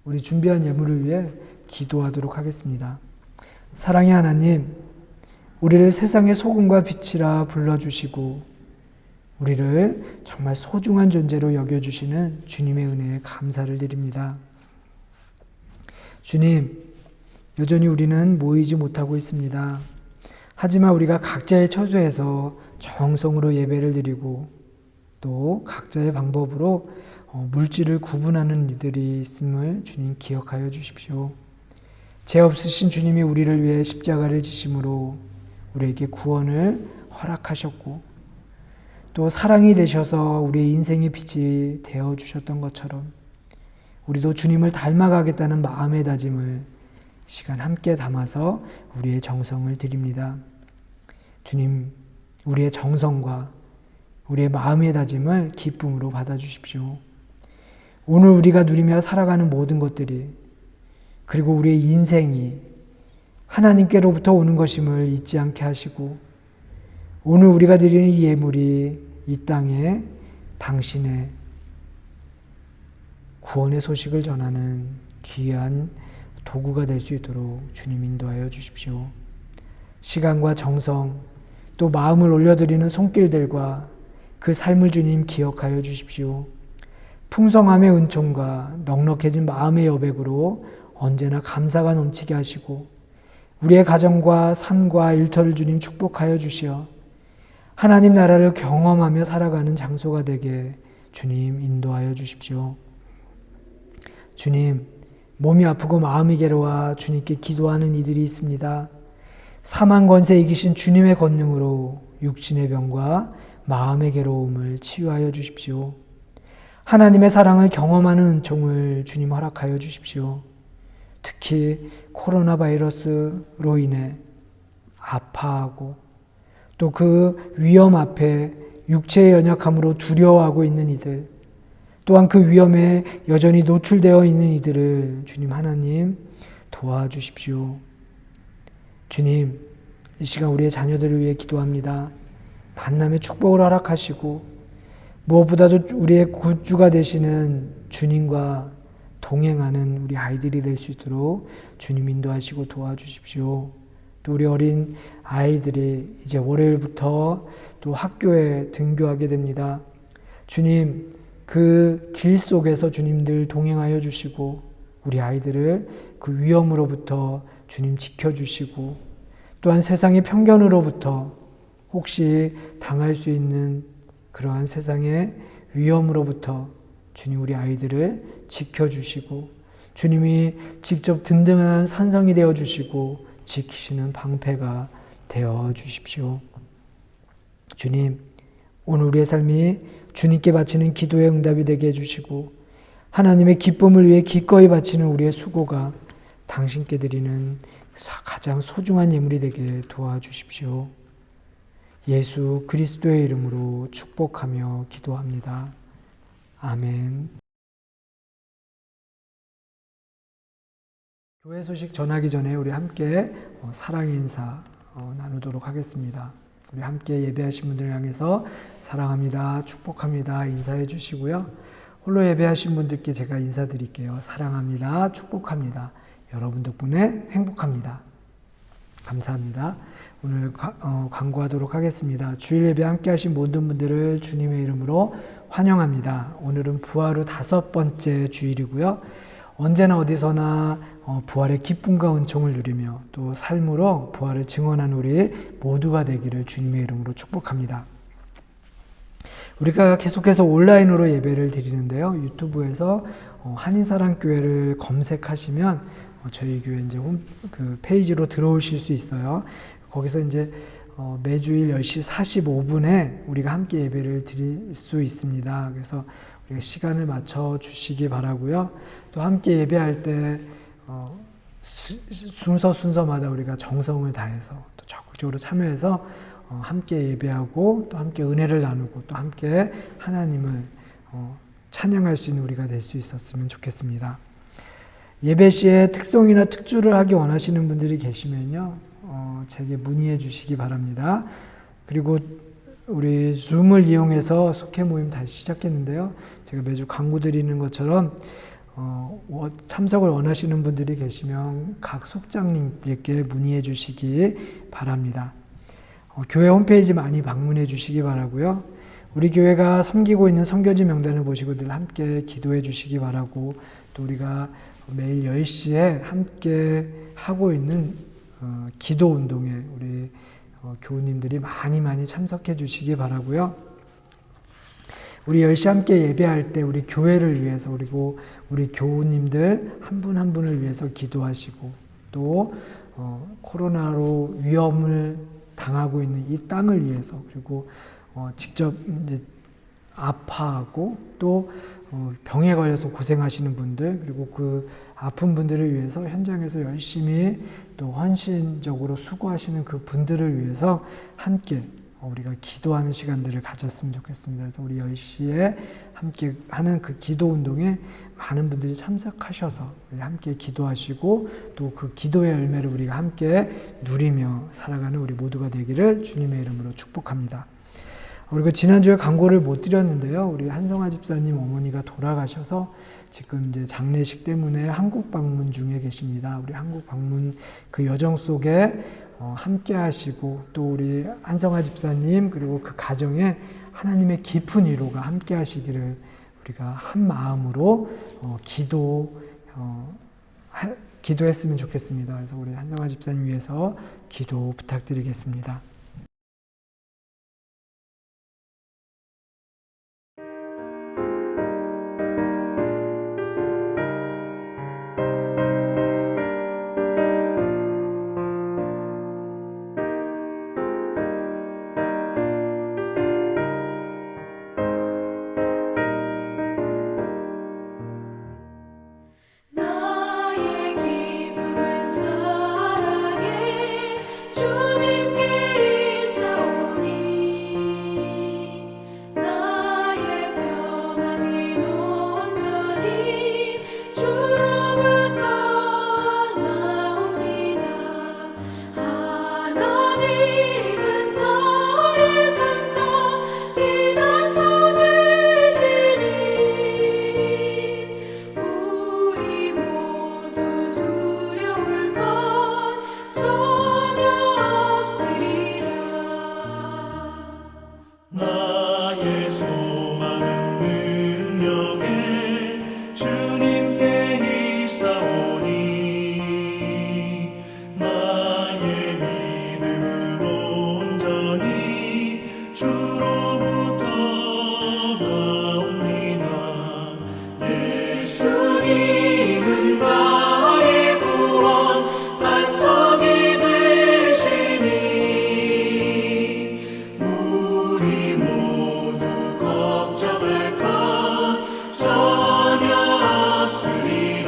우리 준비한 예물을 위해 기도하도록 하겠습니다. 사랑의 하나님, 우리를 세상의 소금과 빛이라 불러주시고 우리를 정말 소중한 존재로 여겨주시는 주님의 은혜에 감사를 드립니다. 주님, 여전히 우리는 모이지 못하고 있습니다. 하지만 우리가 각자의 처소에서 정성으로 예배를 드리고 또 각자의 방법으로 물질을 구분하는 이들이 있음을 주님 기억하여 주십시오. 죄 없으신 주님이 우리를 위해 십자가를 지심으로 우리에게 구원을 허락하셨고 또 사랑이 되셔서 우리의 인생의 빛이 되어 주셨던 것처럼 우리도 주님을 닮아가겠다는 마음의 다짐을 시간 함께 담아서 우리의 정성을 드립니다. 주님, 우리의 정성과 우리의 마음의 다짐을 기쁨으로 받아주십시오. 오늘 우리가 누리며 살아가는 모든 것들이 그리고 우리의 인생이 하나님께로부터 오는 것임을 잊지 않게 하시고 오늘 우리가 드리는 이 예물이 이 땅에 당신의 구원의 소식을 전하는 귀한 도구가 될 수 있도록 주님 인도하여 주십시오. 시간과 정성 또 마음을 올려드리는 손길들과 그 삶을 주님 기억하여 주십시오. 풍성함의 은총과 넉넉해진 마음의 여백으로 언제나 감사가 넘치게 하시고 우리의 가정과 삶과 일터를 주님 축복하여 주시어 하나님 나라를 경험하며 살아가는 장소가 되게 주님 인도하여 주십시오. 주님, 몸이 아프고 마음이 괴로워 주님께 기도하는 이들이 있습니다. 사망 권세 이기신 주님의 권능으로 육신의 병과 마음의 괴로움을 치유하여 주십시오. 하나님의 사랑을 경험하는 은총을 주님 허락하여 주십시오. 특히 코로나 바이러스로 인해 아파하고 또 그 위험 앞에 육체의 연약함으로 두려워하고 있는 이들, 또한 그 위험에 여전히 노출되어 있는 이들을 주님 하나님 도와주십시오. 주님, 이 시간 우리의 자녀들을 위해 기도합니다. 만남의 축복을 허락하시고 무엇보다도 우리의 구주가 되시는 주님과 동행하는 우리 아이들이 될 수 있도록 주님 인도하시고 도와주십시오. 또 우리 어린 아이들이 이제 월요일부터 또 학교에 등교하게 됩니다. 주님, 그 길 속에서 주님 늘 동행하여 주시고 우리 아이들을 그 위험으로부터 주님 지켜주시고 또한 세상의 편견으로부터 혹시 당할 수 있는 그러한 세상의 위험으로부터 주님 우리 아이들을 지켜주시고 주님이 직접 든든한 산성이 되어주시고 지키시는 방패가 되어주십시오. 주님, 오늘 우리의 삶이 주님께 바치는 기도의 응답이 되게 해주시고 하나님의 기쁨을 위해 기꺼이 바치는 우리의 수고가 당신께 드리는 가장 소중한 예물이 되게 도와주십시오. 예수 그리스도의 이름으로 축복하며 기도합니다. 아멘. 교회 소식 전하기 전에 우리 함께 사랑의 인사 나누도록 하겠습니다. 우리 함께 예배하신 분들 향해서 사랑합니다, 축복합니다 인사해 주시고요. 홀로 예배하신 분들께 제가 인사드릴게요. 사랑합니다, 축복합니다. 여러분 덕분에 행복합니다. 감사합니다. 오늘 광고하도록 하겠습니다. 주일 예배 함께 하신 모든 분들을 주님의 이름으로 환영합니다. 오늘은 부활 후 5번째 주일이고요. 언제나 어디서나 부활의 기쁨과 은총을 누리며 또 삶으로 부활을 증언하는 우리 모두가 되기를 주님의 이름으로 축복합니다. 우리가 계속해서 온라인으로 예배를 드리는데요. 유튜브에서 한인사랑교회를 검색하시면 저희 교회 이제 그 페이지로 들어오실 수 있어요. 거기서 이제 매주일 10시 45분에 우리가 함께 예배를 드릴 수 있습니다. 그래서 우리가 시간을 맞춰 주시기 바라고요. 또 함께 예배할 때 순서마다 우리가 정성을 다해서 또 적극적으로 참여해서 함께 예배하고 또 함께 은혜를 나누고 또 함께 하나님을 찬양할 수 있는 우리가 될 수 있었으면 좋겠습니다. 예배 시에 특송이나 특주를 하기 원하시는 분들이 계시면요, 제게 문의해 주시기 바랍니다. 그리고 우리 줌을 이용해서 속회 모임 다시 시작했는데요. 제가 매주 광고 드리는 것처럼 참석을 원하시는 분들이 계시면 각 속장님들께 문의해 주시기 바랍니다. 교회 홈페이지 많이 방문해 주시기 바라고요. 우리 교회가 섬기고 있는 선교지 명단을 보시고 늘 함께 기도해 주시기 바라고, 또 우리가 매일 10시에 함께 하고 있는 기도 운동에 우리 교우님들이 많이 참석해 주시기 바라고요. 우리 10시 함께 예배할 때 우리 교회를 위해서, 그리고 우리 교우님들 한 분 한 분을 위해서 기도하시고, 또 코로나로 위험을 당하고 있는 이 땅을 위해서, 그리고 직접 이제 아파하고 또 병에 걸려서 고생하시는 분들, 그리고 그 아픈 분들을 위해서 현장에서 열심히 또 헌신적으로 수고하시는 그 분들을 위해서 함께 우리가 기도하는 시간들을 가졌으면 좋겠습니다. 그래서 우리 10시에 함께 하는 그 기도 운동에 많은 분들이 참석하셔서 우리 함께 기도하시고, 또 그 기도의 열매를 우리가 함께 누리며 살아가는 우리 모두가 되기를 주님의 이름으로 축복합니다. 그리고 지난주에 광고를 못 드렸는데요. 우리 한성아 집사님 어머니가 돌아가셔서 지금 이제 장례식 때문에 한국 방문 중에 계십니다. 우리 한국 방문 그 여정 속에 함께 하시고, 또 우리 한성아 집사님 그리고 그 가정에 하나님의 깊은 위로가 함께 하시기를 우리가 한 마음으로 기도했으면 좋겠습니다. 그래서 우리 한성아 집사님 위해서 기도 부탁드리겠습니다. 나의 기쁨은 사랑에 주님께 있사오니, 나의 평안은 온전히 주로부터 나옵니다. 하나님은 나의 산성 피난처 되시니, 우리 모두 두려울 것 전혀 없으리라. 나의 소망은 능력에 주님께 있사오니, 나의 믿음은 온전히 주로부터 나옵니다. 예수님은 나의 구원 반석이 되시니, 우리 모두 걱정할 것 전혀 없으리라.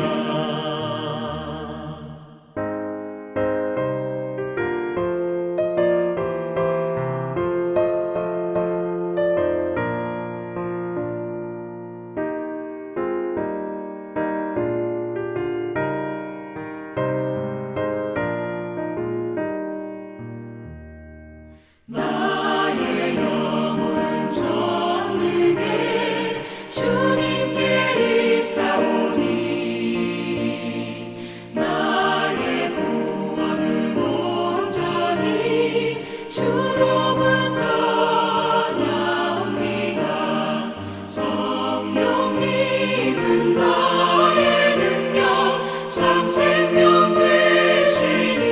나의 영혼은 전능해 주님께 있사오니, 나의 구원은 온전히 주로부터 나옵니다. 성령님은 나의 능력 참 생명 되시니,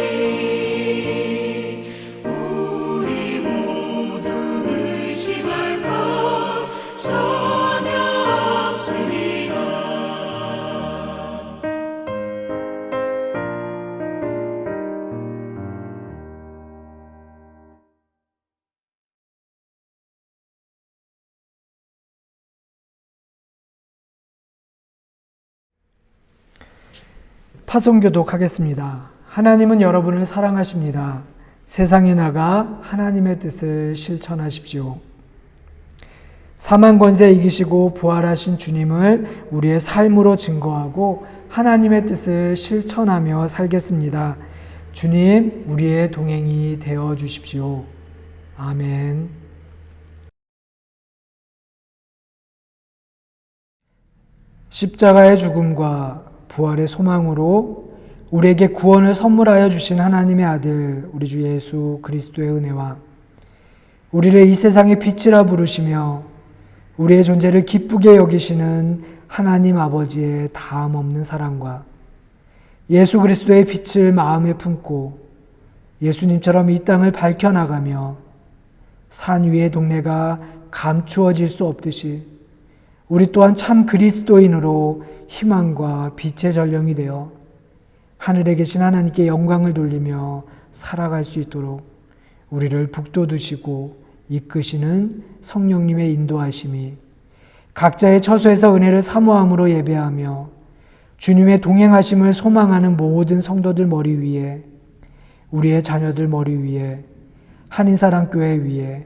우리 모두 의심할 것 전혀 없으리라. 파송교독하겠습니다. 하나님은 여러분을 사랑하십니다. 세상에 나가 하나님의 뜻을 실천하십시오. 사망 권세 이기시고 부활하신 주님을 우리의 삶으로 증거하고 하나님의 뜻을 실천하며 살겠습니다. 주님, 우리의 동행이 되어 주십시오. 아멘. 십자가의 죽음과 부활의 소망으로 우리에게 구원을 선물하여 주신 하나님의 아들 우리 주 예수 그리스도의 은혜와 우리를 이 세상의 빛이라 부르시며 우리의 존재를 기쁘게 여기시는 하나님 아버지의 다함없는 사랑과 예수 그리스도의 빛을 마음에 품고 예수님처럼 이 땅을 밝혀나가며 산 위의 동네가 감추어질 수 없듯이 우리 또한 참 그리스도인으로 희망과 빛의 전령이 되어 하늘에 계신 하나님께 영광을 돌리며 살아갈 수 있도록 우리를 북돋우시고 이끄시는 성령님의 인도하심이 각자의 처소에서 은혜를 사모함으로 예배하며 주님의 동행하심을 소망하는 모든 성도들 머리 위에 우리의 자녀들 머리 위에 한인사랑교회 위에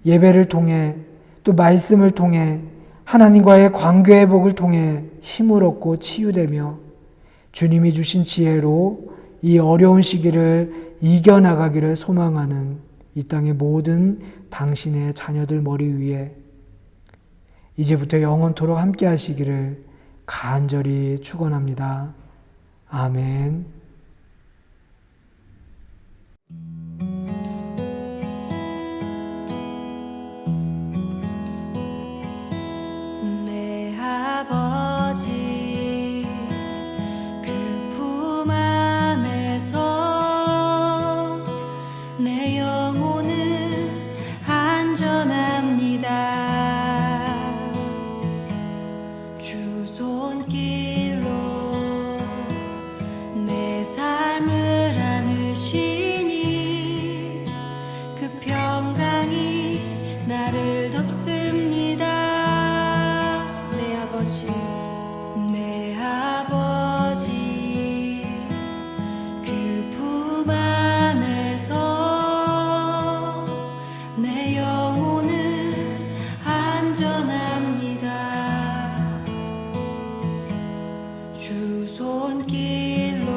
예배를 통해 또 말씀을 통해 하나님과의 관계의 복을 통해 힘을 얻고 치유되며 주님이 주신 지혜로 이 어려운 시기를 이겨나가기를 소망하는 이 땅의 모든 당신의 자녀들 머리 위에 이제부터 영원토록 함께 하시기를 간절히 축원합니다. 아멘. 내 아버지 그 품 안에서 내 영혼은 안전합니다. 주 손길로 내 삶을 안으시니 그 평강이 나를 덮습니다. 내 아버지 그 품 안에서 내 영혼은 안전합니다. 주 손길로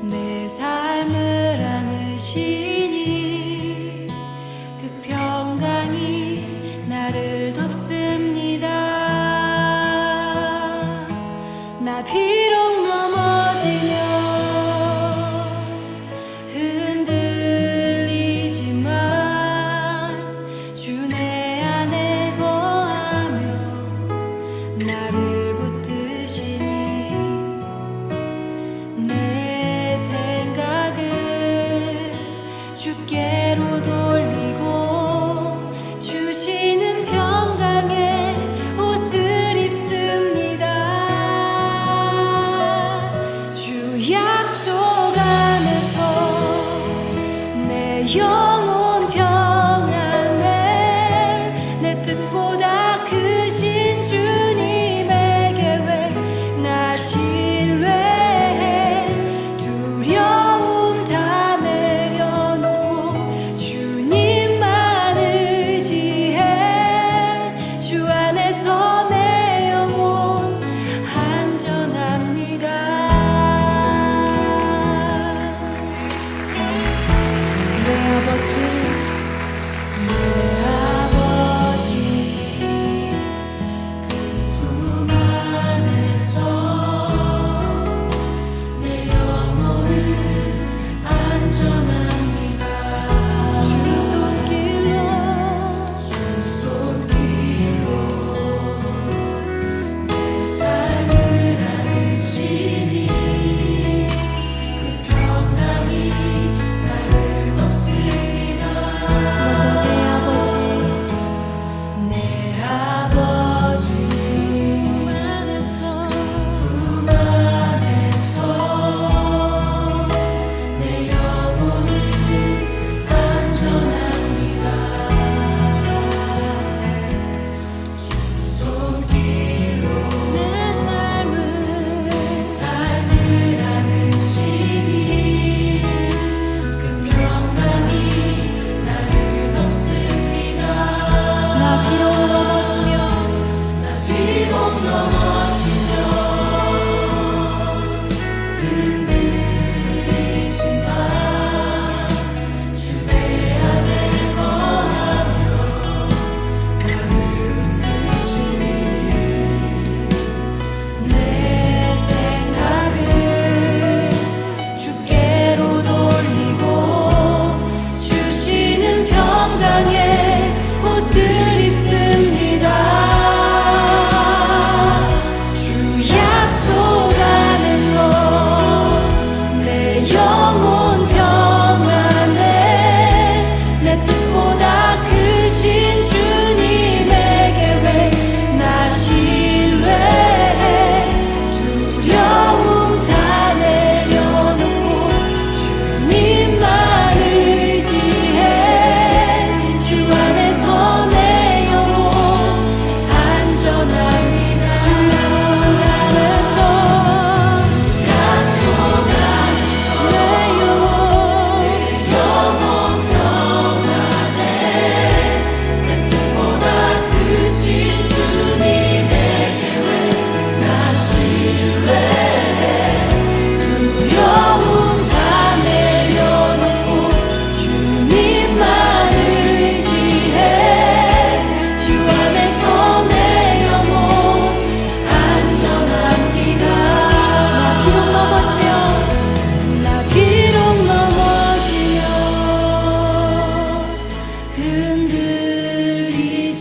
내 삶을 안으시니 그 평강이 나를 덮습니다. 나 비록 넘어지며 흔들리지만 주 내 안에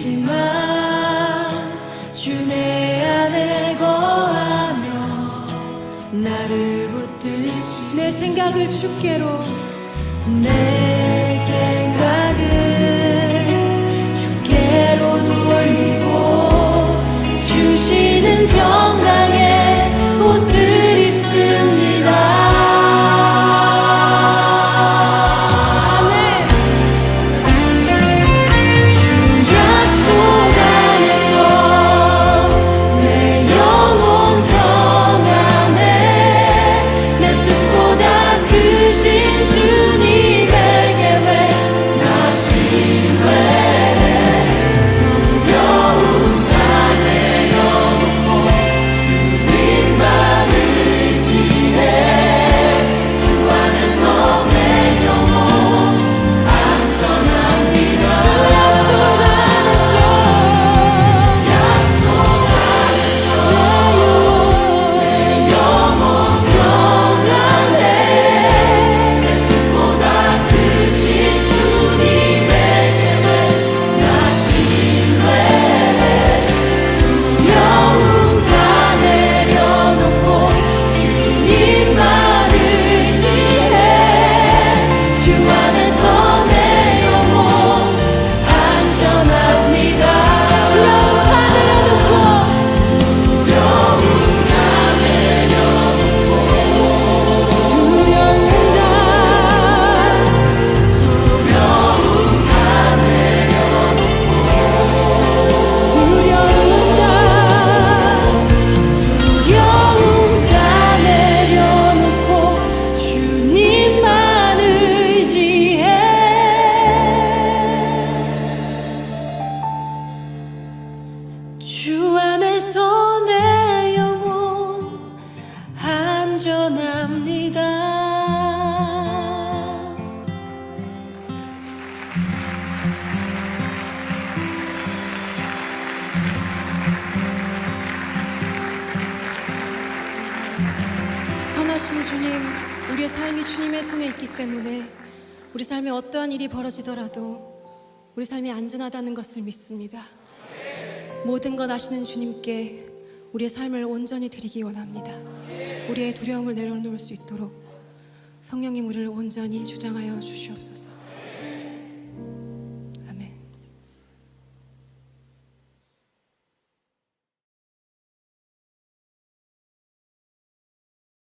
흔들리지만 주 내 안에 거하며 나를 붙드시 내 생각을 주께로 내 생각을 주께로 돌리고 주시는 평강의 옷을 입습니다. 아멘. 주 약속 안에서 내 영혼 평안해 내 뜻보다 크신 주님의 계획 나 신뢰해 두려움 다 내려놓고 주님만 의지해 주 안에서 내 영혼 안전합니다. 주 약속 안에서 내 영혼 평안해 내 뜻보다 크신 주님의 계획 나 신뢰해 두려움 다 내려놓고 주님만 의지해 주 안에서 내 영혼 안전합니다. 두려움 다 내려놓고 두려움 다 내려놓고 주님만 의지해 주 안에서 내 영혼 안전합니다. 선하신 주님, 우리의 삶이 주님의 손에 있기 때문에 우리 삶에 어떠한 일이 벌어지더라도 우리 삶이 안전하다는 것을 믿습니다. 모든 것 아시는 주님께 우리의 삶을 온전히 드리기 원합니다. 우리의 두려움을 내려놓을 수 있도록 성령님 우리를 온전히 주장하여 주시옵소서.